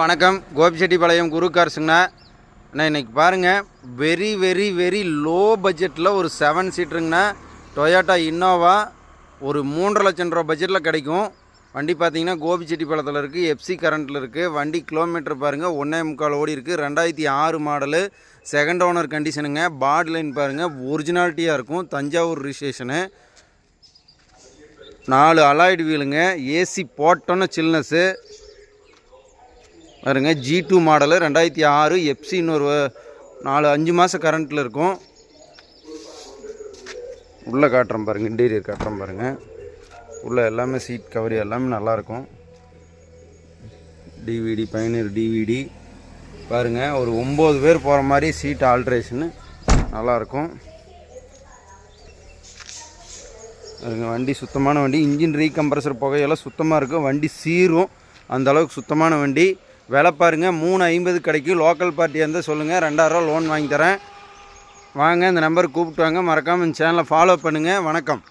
வணக்கம், கோபிச்செட்டிப்பாளையம் குரு கார்ஸுங்கண்ணா. அண்ணா இன்றைக்கி பாருங்கள், வெரி லோ பட்ஜெட்டில் ஒரு 7 சீட்டருங்கண்ணா. டொயோட்டா இன்னோவா ஒரு 3.5 லட்சம் ரூபா பட்ஜெட்டில் கிடைக்கும். வண்டி பார்த்தீங்கன்னா கோபிச்செட்டிப்பாளையத்தில் இருக்குது, எஃப்சி கரண்ட்டில் இருக்குது. வண்டி கிலோமீட்டர் பாருங்கள் 1.25 ஓடி இருக்குது. 2006 மாடலு, செகண்ட் ஓனர் கண்டிஷனுங்க. பாடி லைன் பாருங்கள் ஒரிஜினாலிட்டியாக இருக்கும். தஞ்சாவூர் ரிஜிஸ்ட்ரேஷனு, 4 அலாய்டு வீலுங்க. ஏசி போட்டோன்னு சில்னஸ்ஸு பாருங்க. G2 model 2006 FC. இன்னொரு 4-5 மாதம் கரண்ட்டில் இருக்கும். உள்ளே காட்டுறோம் பாருங்கள், இன்டீரியர் காட்டுறோம் பாருங்கள். உள்ளே எல்லாமே சீட் கவர் எல்லாமே நல்லாயிருக்கும். டிவிடி, பயனீர் டிவிடி பாருங்கள். ஒரு 9 பேர் போகிற மாதிரி சீட் ஆல்ட்ரேஷனு நல்லாயிருக்கும் பாருங்க. வண்டி சுத்தமான வண்டி. இன்ஜின் ரீகம்ப்ரஸர் புகையெல்லாம் சுத்தமாக இருக்கும். வண்டி சீரும், அந்தளவுக்கு சுத்தமான வண்டி. விலை பாருங்கள் 350 கிடைக்கும். லோக்கல் பார்ட்டியாக இருந்தால் சொல்லுங்கள், 2000 ரூபா லோன் வாங்கி தரேன். வாங்க, இந்த நம்பருக்கு கூப்பிட்டு வாங்க. மறக்காமல் இந்த சேனலை ஃபாலோ பண்ணுங்கள். வணக்கம்.